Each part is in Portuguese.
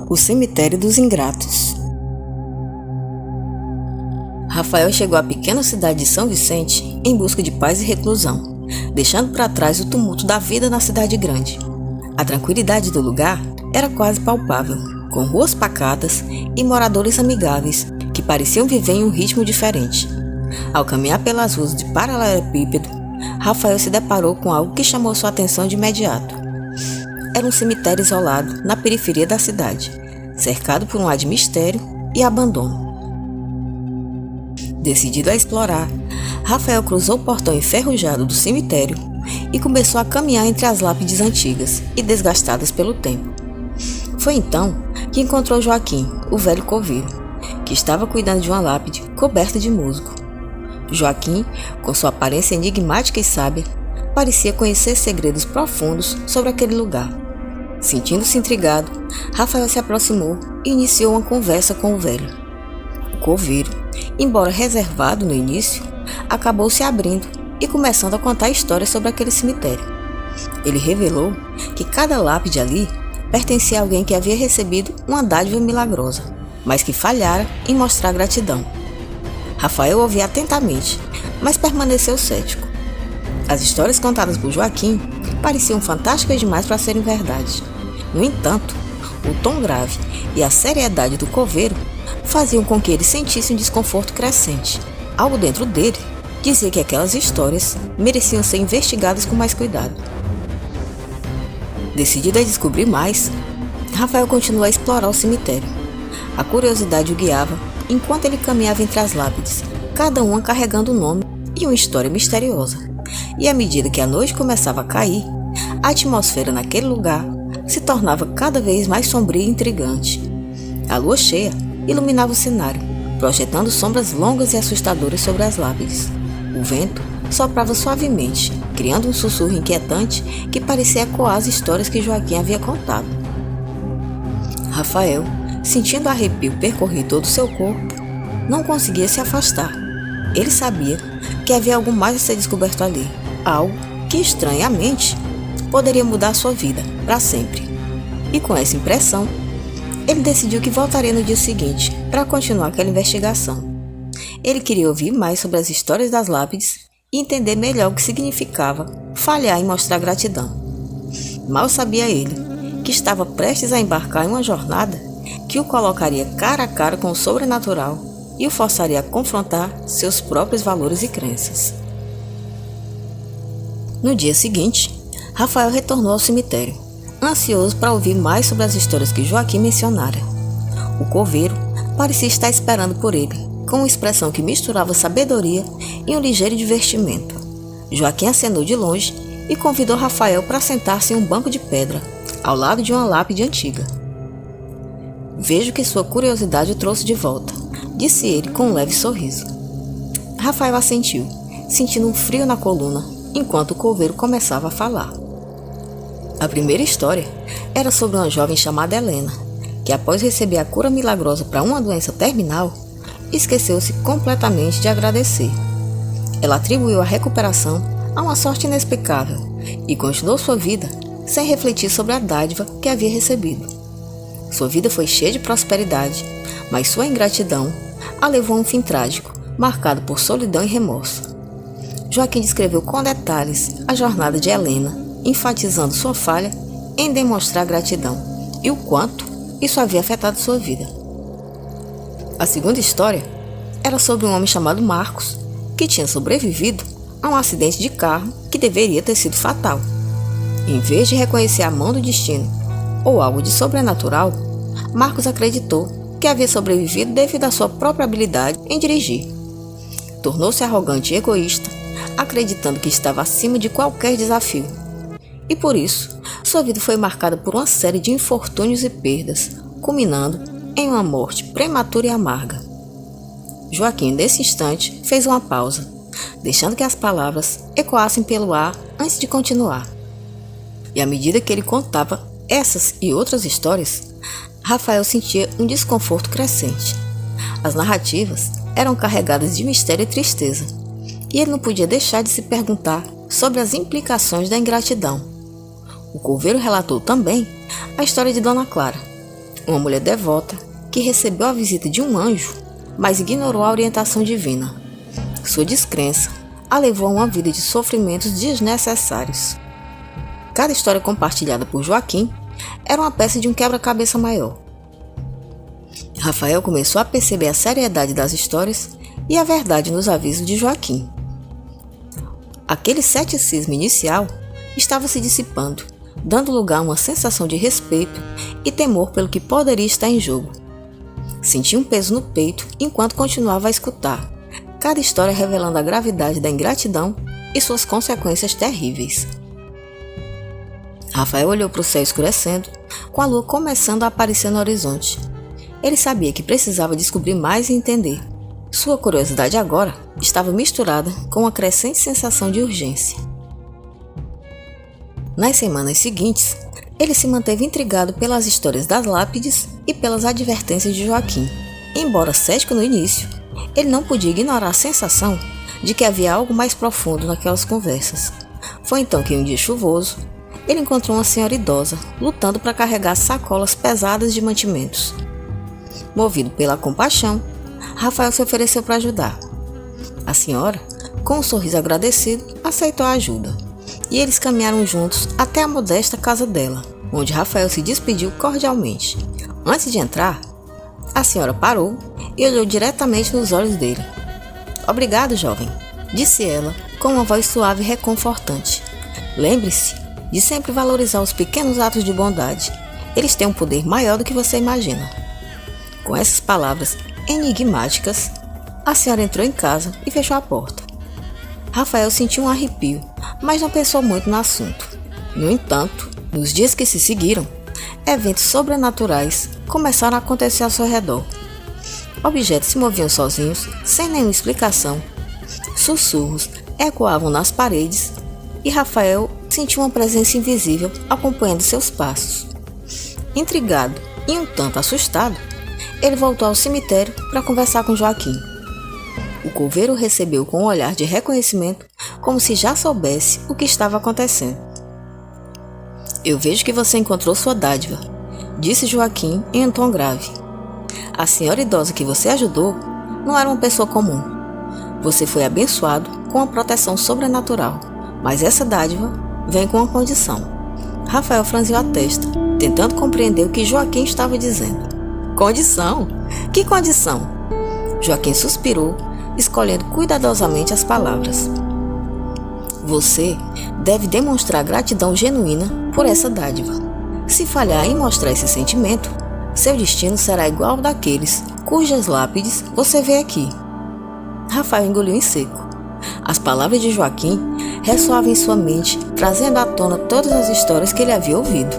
O cemitério dos ingratos. Rafael chegou à pequena cidade de São Vicente em busca de paz e reclusão, deixando para trás o tumulto da vida na cidade grande. A tranquilidade do lugar era quase palpável, com ruas pacatas e moradores amigáveis que pareciam viver em um ritmo diferente. Ao caminhar pelas ruas de paralelepípedo, Rafael se deparou com algo que chamou sua atenção de imediato. Era um cemitério isolado na periferia da cidade, cercado por um ar de mistério e abandono. Decidido a explorar, Rafael cruzou o portão enferrujado do cemitério e começou a caminhar entre as lápides antigas e desgastadas pelo tempo. Foi então que encontrou Joaquim, o velho coveiro, que estava cuidando de uma lápide coberta de musgo. Joaquim, com sua aparência enigmática e sábia, parecia conhecer segredos profundos sobre aquele lugar. Sentindo-se intrigado, Rafael se aproximou e iniciou uma conversa com o velho. O coveiro, embora reservado no início, acabou se abrindo e começando a contar histórias sobre aquele cemitério. Ele revelou que cada lápide ali pertencia a alguém que havia recebido uma dádiva milagrosa, mas que falhara em mostrar gratidão. Rafael ouvia atentamente, mas permaneceu cético. As histórias contadas por Joaquim pareciam fantásticas demais para serem verdade. No entanto, o tom grave e a seriedade do coveiro faziam com que ele sentisse um desconforto crescente. Algo dentro dele dizia que aquelas histórias mereciam ser investigadas com mais cuidado. Decidido a descobrir mais, Rafael continuou a explorar o cemitério. A curiosidade o guiava enquanto ele caminhava entre as lápides, cada uma carregando um nome e uma história misteriosa. E à medida que a noite começava a cair, a atmosfera naquele lugar se tornava cada vez mais sombria e intrigante. A lua cheia iluminava o cenário, projetando sombras longas e assustadoras sobre as lápides. O vento soprava suavemente, criando um sussurro inquietante que parecia ecoar as histórias que Joaquim havia contado. Rafael, sentindo arrepio percorrer todo o seu corpo, não conseguia se afastar. Ele sabia que havia algo mais a ser descoberto ali, algo que, estranhamente, poderia mudar sua vida para sempre. E com essa impressão, ele decidiu que voltaria no dia seguinte para continuar aquela investigação. Ele queria ouvir mais sobre as histórias das lápides e entender melhor o que significava falhar em mostrar gratidão. Mal sabia ele que estava prestes a embarcar em uma jornada que o colocaria cara a cara com o sobrenatural e o forçaria a confrontar seus próprios valores e crenças. No dia seguinte, Rafael retornou ao cemitério, ansioso para ouvir mais sobre as histórias que Joaquim mencionara. O coveiro parecia estar esperando por ele, com uma expressão que misturava sabedoria e um ligeiro divertimento. Joaquim acenou de longe e convidou Rafael para sentar-se em um banco de pedra, ao lado de uma lápide antiga. "Vejo que sua curiosidade o trouxe de volta", disse ele com um leve sorriso. Rafael assentiu, sentindo um frio na coluna, enquanto o coveiro começava a falar. A primeira história era sobre uma jovem chamada Helena, que após receber a cura milagrosa para uma doença terminal, esqueceu-se completamente de agradecer. Ela atribuiu a recuperação a uma sorte inexplicável e continuou sua vida sem refletir sobre a dádiva que havia recebido. Sua vida foi cheia de prosperidade, mas sua ingratidão a levou a um fim trágico, marcado por solidão e remorso. Joaquim descreveu com detalhes a jornada de Helena, enfatizando sua falha em demonstrar gratidão e o quanto isso havia afetado sua vida. A segunda história era sobre um homem chamado Marcos, que tinha sobrevivido a um acidente de carro que deveria ter sido fatal. Em vez de reconhecer a mão do destino ou algo de sobrenatural, Marcos acreditou que havia sobrevivido devido à sua própria habilidade em dirigir. Tornou-se arrogante e egoísta, acreditando que estava acima de qualquer desafio. E por isso, sua vida foi marcada por uma série de infortúnios e perdas, culminando em uma morte prematura e amarga. Joaquim, nesse instante, fez uma pausa, deixando que as palavras ecoassem pelo ar antes de continuar. E à medida que ele contava essas e outras histórias, Rafael sentia um desconforto crescente. As narrativas eram carregadas de mistério e tristeza, e ele não podia deixar de se perguntar sobre as implicações da ingratidão. O coveiro relatou também a história de Dona Clara, uma mulher devota que recebeu a visita de um anjo, mas ignorou a orientação divina. Sua descrença a levou a uma vida de sofrimentos desnecessários. Cada história compartilhada por Joaquim era uma peça de um quebra-cabeça maior. Rafael começou a perceber a seriedade das histórias e a verdade nos avisos de Joaquim. Aquele ceticismo inicial estava se dissipando, dando lugar a uma sensação de respeito e temor pelo que poderia estar em jogo. Sentia um peso no peito enquanto continuava a escutar, cada história revelando a gravidade da ingratidão e suas consequências terríveis. Rafael olhou para o céu escurecendo, com a lua começando a aparecer no horizonte. Ele sabia que precisava descobrir mais e entender. Sua curiosidade agora estava misturada com uma crescente sensação de urgência. Nas semanas seguintes, ele se manteve intrigado pelas histórias das lápides e pelas advertências de Joaquim. Embora cético no início, ele não podia ignorar a sensação de que havia algo mais profundo naquelas conversas. Foi então que, em um dia chuvoso, ele encontrou uma senhora idosa lutando para carregar sacolas pesadas de mantimentos. Movido pela compaixão, Rafael se ofereceu para ajudar. A senhora, com um sorriso agradecido, aceitou a ajuda, e eles caminharam juntos até a modesta casa dela, onde Rafael se despediu cordialmente. Antes de entrar, a senhora parou e olhou diretamente nos olhos dele. "Obrigado, jovem", disse ela com uma voz suave e reconfortante. "Lembre-se de sempre valorizar os pequenos atos de bondade. Eles têm um poder maior do que você imagina." Com essas palavras enigmáticas, a senhora entrou em casa e fechou a porta. Rafael sentiu um arrepio, mas não pensou muito no assunto. No entanto, nos dias que se seguiram, eventos sobrenaturais começaram a acontecer ao seu redor. Objetos se moviam sozinhos, sem nenhuma explicação. Sussurros ecoavam nas paredes e Rafael sentiu uma presença invisível acompanhando seus passos. Intrigado e um tanto assustado, ele voltou ao cemitério para conversar com Joaquim. O coveiro o recebeu com um olhar de reconhecimento, como se já soubesse o que estava acontecendo. "Eu vejo que você encontrou sua dádiva", disse Joaquim em um tom grave. "A senhora idosa que você ajudou não era uma pessoa comum. Você foi abençoado com uma proteção sobrenatural, mas essa dádiva vem com uma condição." Rafael franziu a testa, tentando compreender o que Joaquim estava dizendo. "Condição? Que condição?" Joaquim suspirou, escolhendo cuidadosamente as palavras. "Você deve demonstrar gratidão genuína por essa dádiva. Se falhar em mostrar esse sentimento, seu destino será igual ao daqueles cujas lápides você vê aqui." Rafael engoliu em seco. As palavras de Joaquim ressoavam em sua mente, trazendo à tona todas as histórias que ele havia ouvido.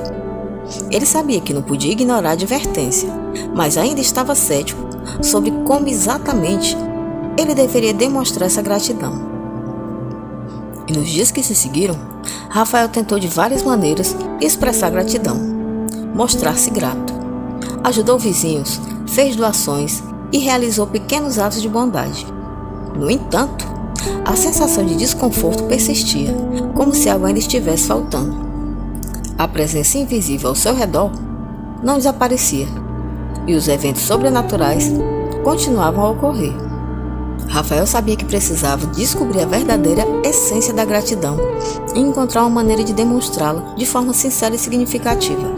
Ele sabia que não podia ignorar a advertência, mas ainda estava cético sobre como exatamente ele deveria demonstrar essa gratidão. E nos dias que se seguiram, Rafael tentou de várias maneiras expressar gratidão, mostrar-se grato. Ajudou vizinhos, fez doações e realizou pequenos atos de bondade. No entanto, a sensação de desconforto persistia, como se algo ainda estivesse faltando. A presença invisível ao seu redor não desaparecia, e os eventos sobrenaturais continuavam a ocorrer. Rafael sabia que precisava descobrir a verdadeira essência da gratidão e encontrar uma maneira de demonstrá-la de forma sincera e significativa.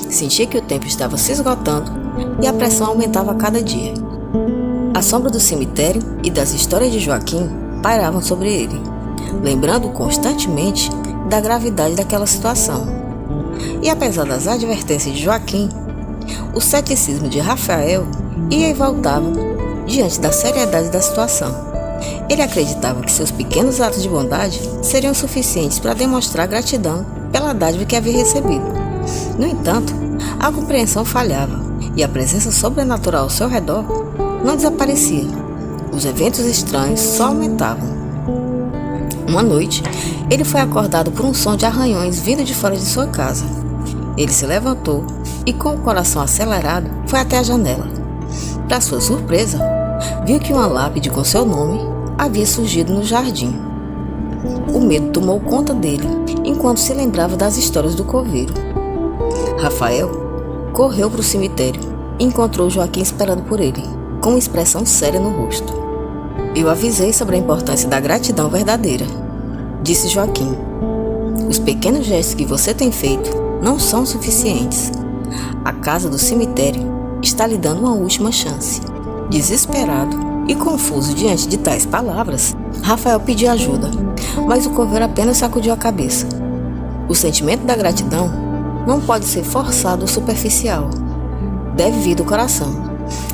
Sentia que o tempo estava se esgotando e a pressão aumentava a cada dia. A sombra do cemitério e das histórias de Joaquim pairavam sobre ele, lembrando constantemente da gravidade daquela situação. E apesar das advertências de Joaquim, o ceticismo de Rafael ia e voltava diante da seriedade da situação. Ele acreditava que seus pequenos atos de bondade seriam suficientes para demonstrar gratidão pela dádiva que havia recebido. No entanto, a compreensão falhava e a presença sobrenatural ao seu redor não desaparecia. Os eventos estranhos só aumentavam. Uma noite, ele foi acordado por um som de arranhões vindo de fora de sua casa. Ele se levantou e, com o coração acelerado, foi até a janela. Para sua surpresa, viu que uma lápide com seu nome havia surgido no jardim. O medo tomou conta dele enquanto se lembrava das histórias do coveiro. Rafael correu para o cemitério e encontrou Joaquim esperando por ele, com uma expressão séria no rosto. Eu avisei sobre a importância da gratidão verdadeira, disse Joaquim. Os pequenos gestos que você tem feito não são suficientes. A casa do cemitério está lhe dando uma última chance. Desesperado e confuso diante de tais palavras, Rafael pediu ajuda, mas o coveiro apenas sacudiu a cabeça. O sentimento da gratidão não pode ser forçado ou superficial. Deve vir do coração.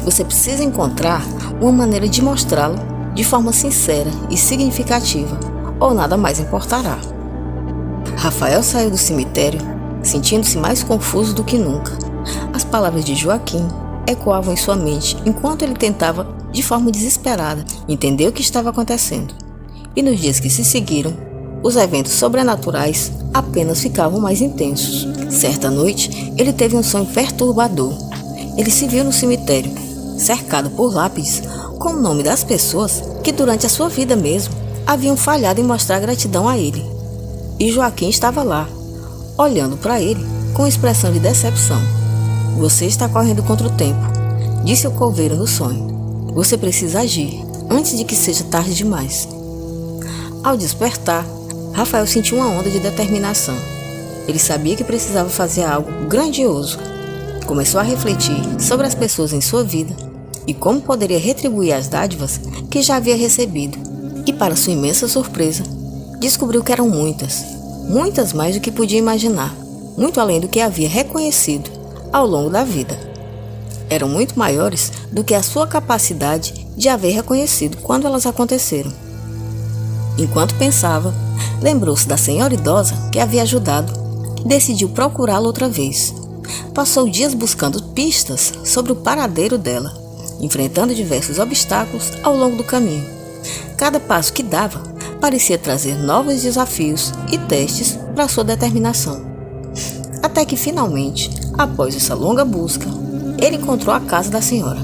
Você precisa encontrar uma maneira de mostrá-lo de forma sincera e significativa, ou nada mais importará. Rafael saiu do cemitério, sentindo-se mais confuso do que nunca. As palavras de Joaquim ecoavam em sua mente enquanto ele tentava, de forma desesperada, entender o que estava acontecendo. E nos dias que se seguiram, os eventos sobrenaturais apenas ficavam mais intensos. Certa noite, ele teve um sonho perturbador. Ele se viu no cemitério, cercado por lápides com o nome das pessoas que durante a sua vida mesmo haviam falhado em mostrar gratidão a ele. E Joaquim estava lá, olhando para ele com expressão de decepção. Você está correndo contra o tempo, disse o coveiro no sonho. Você precisa agir antes de que seja tarde demais. Ao despertar, Rafael sentiu uma onda de determinação. Ele sabia que precisava fazer algo grandioso. Começou a refletir sobre as pessoas em sua vida e como poderia retribuir as dádivas que já havia recebido. E, para sua imensa surpresa, descobriu que eram muitas mais do que podia imaginar, muito além do que havia reconhecido ao longo da vida. Eram muito maiores do que a sua capacidade de haver reconhecido quando elas aconteceram. Enquanto pensava, lembrou-se da senhora idosa que havia ajudado e decidiu procurá-la outra vez. Passou dias buscando pistas sobre o paradeiro dela, enfrentando diversos obstáculos ao longo do caminho. Cada passo que dava parecia trazer novos desafios e testes para sua determinação. Até que finalmente, após essa longa busca, ele encontrou a casa da senhora.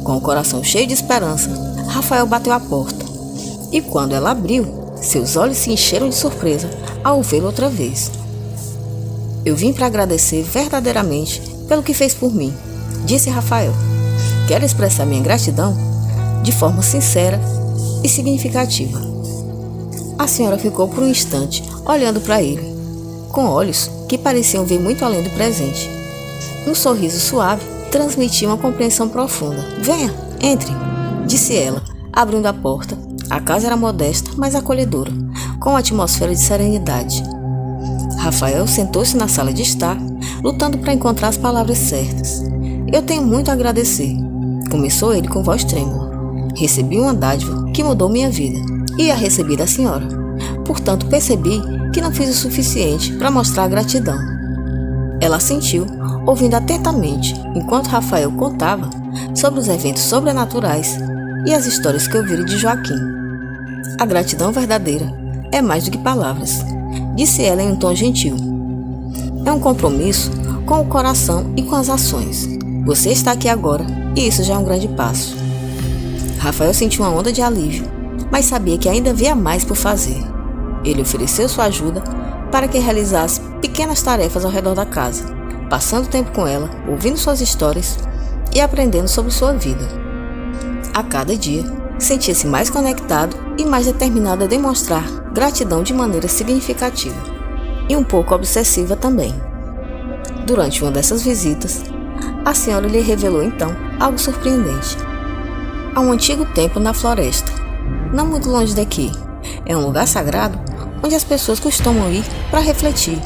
Com o coração cheio de esperança, Rafael bateu à porta. E quando ela abriu, seus olhos se encheram de surpresa ao vê-lo outra vez. Eu vim para agradecer verdadeiramente pelo que fez por mim, disse Rafael. Quero expressar minha gratidão de forma sincera e significativa. A senhora ficou por um instante olhando para ele, com olhos que pareciam ver muito além do presente. Um sorriso suave transmitia uma compreensão profunda. Venha, entre, disse ela, abrindo a porta. A casa era modesta, mas acolhedora, com uma atmosfera de serenidade. Rafael sentou-se na sala de estar, lutando para encontrar as palavras certas. Eu tenho muito a agradecer, começou ele com voz trêmula. Recebi uma dádiva que mudou minha vida, e a recebi da senhora. Portanto, percebi que não fiz o suficiente para mostrar a gratidão. Ela assentiu, ouvindo atentamente, enquanto Rafael contava sobre os eventos sobrenaturais e as histórias que ouvira de Joaquim. A gratidão verdadeira é mais do que palavras, disse ela em um tom gentil. É um compromisso com o coração e com as ações. Você está aqui agora e isso já é um grande passo. Rafael sentiu uma onda de alívio, mas sabia que ainda havia mais por fazer. Ele ofereceu sua ajuda para que realizasse pequenas tarefas ao redor da casa, passando tempo com ela, ouvindo suas histórias e aprendendo sobre sua vida. A cada dia, sentia-se mais conectado e mais determinado a demonstrar gratidão de maneira significativa, e um pouco obsessiva também. Durante uma dessas visitas, a senhora lhe revelou então algo surpreendente. Há um antigo templo na floresta, não muito longe daqui. É um lugar sagrado onde as pessoas costumam ir para refletir.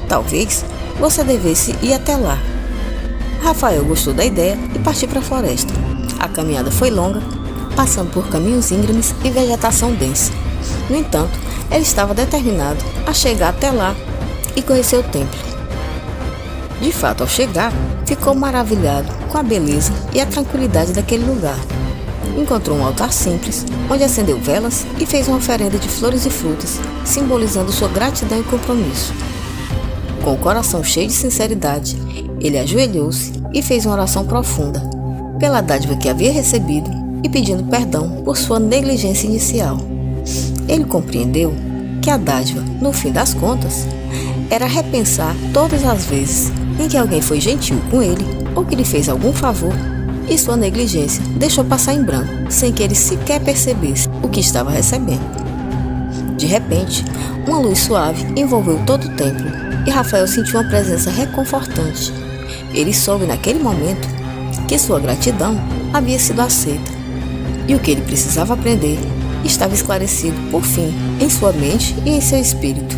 Talvez você devesse ir até lá. Rafael gostou da ideia e partiu para a floresta. A caminhada foi longa, passando por caminhos íngremes e vegetação densa. No entanto, ele estava determinado a chegar até lá e conhecer o templo. De fato, ao chegar, ficou maravilhado com a beleza e a tranquilidade daquele lugar. Encontrou um altar simples, onde acendeu velas e fez uma oferenda de flores e frutas, simbolizando sua gratidão e compromisso. Com o coração cheio de sinceridade, ele ajoelhou-se e fez uma oração profunda, pela dádiva que havia recebido e pedindo perdão por sua negligência inicial. Ele compreendeu que a dádiva, no fim das contas, era repensar todas as vezes em que alguém foi gentil com ele ou que lhe fez algum favor, e sua negligência deixou passar em branco, sem que ele sequer percebesse o que estava recebendo. De repente, uma luz suave envolveu todo o templo e Rafael sentiu uma presença reconfortante. Ele soube naquele momento que sua gratidão havia sido aceita e o que ele precisava aprender estava esclarecido por fim em sua mente e em seu espírito.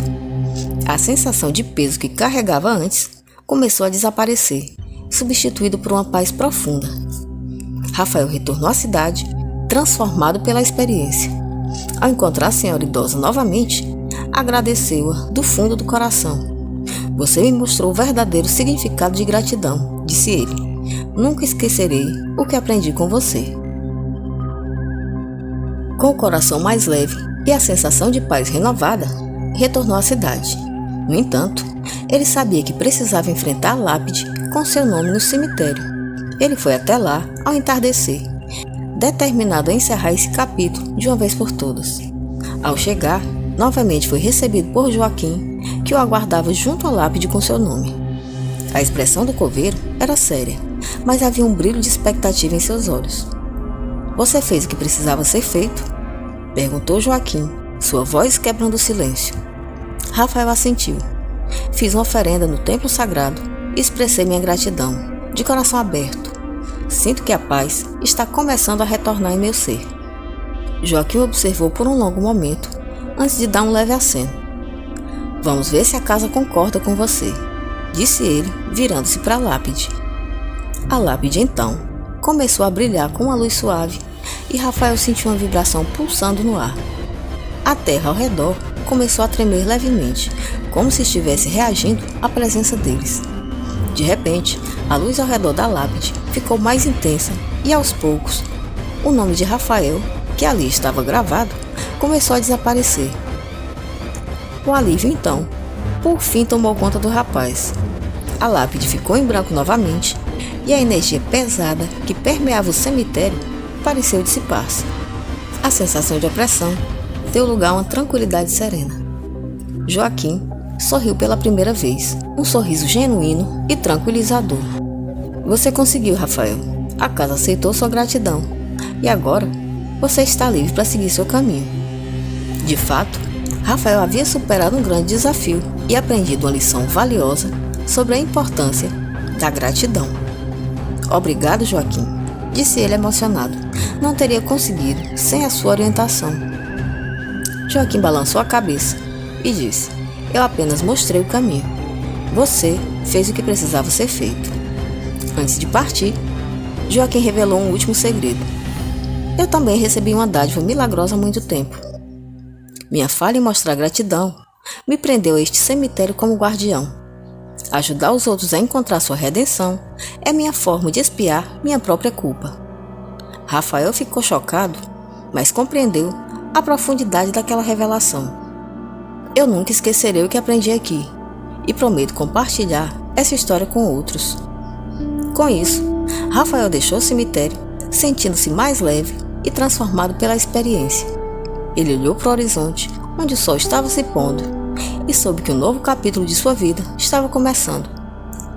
A sensação de peso que carregava antes começou a desaparecer, substituído por uma paz profunda. Rafael retornou à cidade, transformado pela experiência. Ao encontrar a senhora idosa novamente, agradeceu-a do fundo do coração. "Você me mostrou o verdadeiro significado de gratidão", disse ele. "Nunca esquecerei o que aprendi com você." Com o coração mais leve e a sensação de paz renovada, retornou à cidade. No entanto, ele sabia que precisava enfrentar a lápide com seu nome no cemitério. Ele foi até lá ao entardecer, determinado a encerrar esse capítulo de uma vez por todas. Ao chegar, novamente foi recebido por Joaquim, que o aguardava junto à lápide com seu nome. A expressão do coveiro era séria, mas havia um brilho de expectativa em seus olhos. "Você fez o que precisava ser feito?" perguntou Joaquim, sua voz quebrando o silêncio. Rafael assentiu. "Fiz uma oferenda no templo sagrado e expressei minha gratidão, de coração aberto. Sinto que a paz está começando a retornar em meu ser." Joaquim observou por um longo momento, antes de dar um leve aceno. "Vamos ver se a casa concorda com você", disse ele, virando-se para a lápide. A lápide, então, começou a brilhar com uma luz suave e Rafael sentiu uma vibração pulsando no ar. A terra ao redor começou a tremer levemente, como se estivesse reagindo à presença deles. De repente, a luz ao redor da lápide ficou mais intensa e, aos poucos, o nome de Rafael, que ali estava gravado, começou a desaparecer. O alívio, então, por fim tomou conta do rapaz. A lápide ficou em branco novamente e a energia pesada que permeava o cemitério pareceu dissipar-se. A sensação de opressão deu lugar a uma tranquilidade serena. Joaquim sorriu pela primeira vez, um sorriso genuíno e tranquilizador. "Você conseguiu, Rafael. A casa aceitou sua gratidão e agora você está livre para seguir seu caminho." De fato, Rafael havia superado um grande desafio e aprendido uma lição valiosa sobre a importância da gratidão. "Obrigado, Joaquim", disse ele emocionado. "Não teria conseguido sem a sua orientação." Joaquim balançou a cabeça e disse: "Eu apenas mostrei o caminho. Você fez o que precisava ser feito." Antes de partir, Joaquim revelou um último segredo. "Eu também recebi uma dádiva milagrosa há muito tempo. Minha falha em mostrar gratidão me prendeu a este cemitério como guardião. Ajudar os outros a encontrar sua redenção é minha forma de expiar minha própria culpa." Rafael ficou chocado, mas compreendeu a profundidade daquela revelação. "Eu nunca esquecerei o que aprendi aqui e prometo compartilhar essa história com outros." Com isso, Rafael deixou o cemitério, sentindo-se mais leve e transformado pela experiência. Ele olhou para o horizonte, onde o sol estava se pondo, e soube que um novo capítulo de sua vida estava começando.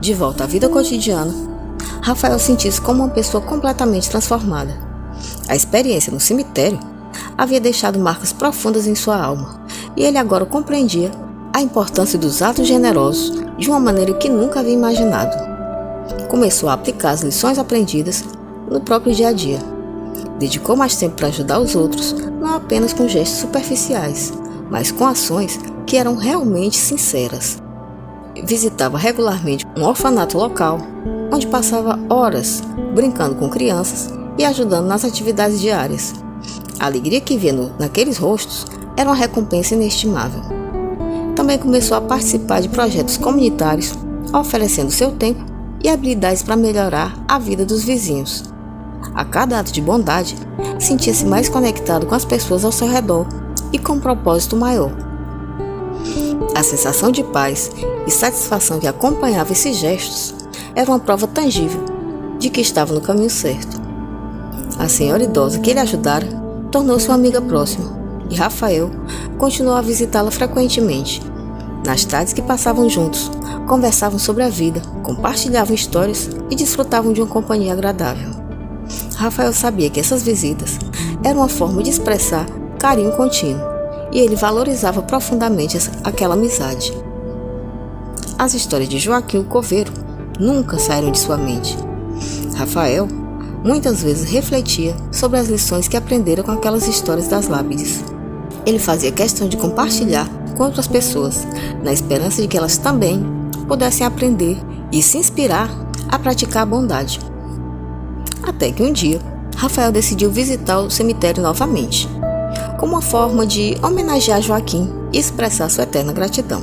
De volta à vida cotidiana, Rafael sentiu-se como uma pessoa completamente transformada. A experiência no cemitério havia deixado marcas profundas em sua alma, e ele agora compreendia a importância dos atos generosos de uma maneira que nunca havia imaginado. Começou a aplicar as lições aprendidas no próprio dia a dia. Dedicou mais tempo para ajudar os outros, não apenas com gestos superficiais, mas com ações que eram realmente sinceras. Visitava regularmente um orfanato local, onde passava horas brincando com crianças e ajudando nas atividades diárias. A alegria que via naqueles rostos era uma recompensa inestimável. Também começou a participar de projetos comunitários, oferecendo seu tempo e habilidades para melhorar a vida dos vizinhos. A cada ato de bondade, sentia-se mais conectado com as pessoas ao seu redor e com um propósito maior. A sensação de paz e satisfação que acompanhava esses gestos era uma prova tangível de que estava no caminho certo. A senhora idosa que ele ajudara tornou-se uma amiga próxima e Rafael continuou a visitá-la frequentemente. Nas tardes que passavam juntos, conversavam sobre a vida, compartilhavam histórias e desfrutavam de uma companhia agradável. Rafael sabia que essas visitas eram uma forma de expressar carinho contínuo e ele valorizava profundamente aquela amizade. As histórias de Joaquim o Coveiro nunca saíram de sua mente. Rafael muitas vezes refletia sobre as lições que aprendera com aquelas histórias das lápides. Ele fazia questão de compartilhar com outras pessoas, na esperança de que elas também pudessem aprender e se inspirar a praticar a bondade. Até que um dia, Rafael decidiu visitar o cemitério novamente, como uma forma de homenagear Joaquim e expressar sua eterna gratidão.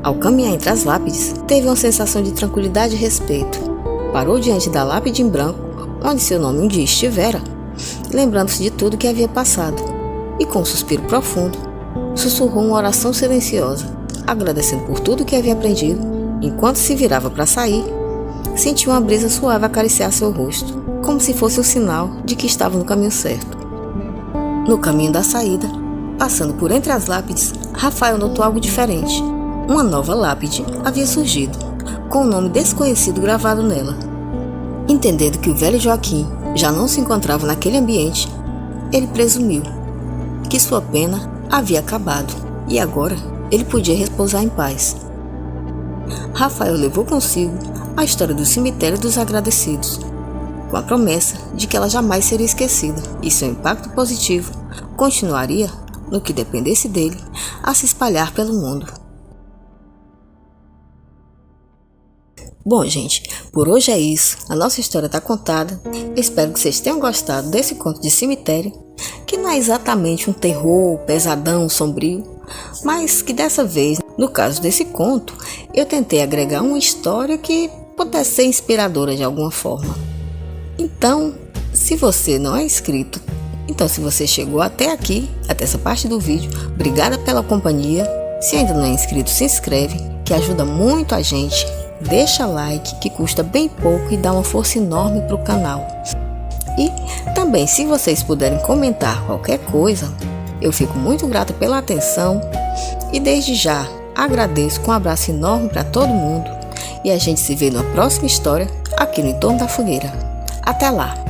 Ao caminhar entre as lápides, teve uma sensação de tranquilidade e respeito. Parou diante da lápide em branco, onde seu nome um dia estivera, lembrando-se de tudo que havia passado, e com um suspiro profundo, sussurrou uma oração silenciosa, agradecendo por tudo que havia aprendido. Enquanto se virava para sair, sentiu uma brisa suave acariciar seu rosto, como se fosse um sinal de que estava no caminho certo. No caminho da saída, passando por entre as lápides, Rafael notou algo diferente. Uma nova lápide havia surgido, com um nome desconhecido gravado nela. Entendendo que o velho Joaquim já não se encontrava naquele ambiente, ele presumiu que sua pena havia acabado e agora ele podia repousar em paz. Rafael levou consigo a história do cemitério dos agradecidos, com a promessa de que ela jamais seria esquecida e seu impacto positivo continuaria, no que dependesse dele, a se espalhar pelo mundo. Bom, gente, por hoje é isso. A nossa história está contada. Eu espero que vocês tenham gostado desse conto de cemitério, que não é exatamente um terror pesadão, sombrio, mas que dessa vez, no caso desse conto, eu tentei agregar uma história que pudesse ser inspiradora de alguma forma. Então, se você não é inscrito, se você chegou até aqui, até essa parte do vídeo, obrigada pela companhia. Se ainda não é inscrito, se inscreve, que ajuda muito a gente. Deixa like, que custa bem pouco e dá uma força enorme para o canal. E também, se vocês puderem comentar qualquer coisa, eu fico muito grata pela atenção e desde já agradeço com um abraço enorme para todo mundo e a gente se vê na próxima história aqui no Em Torno da Fogueira. Até lá!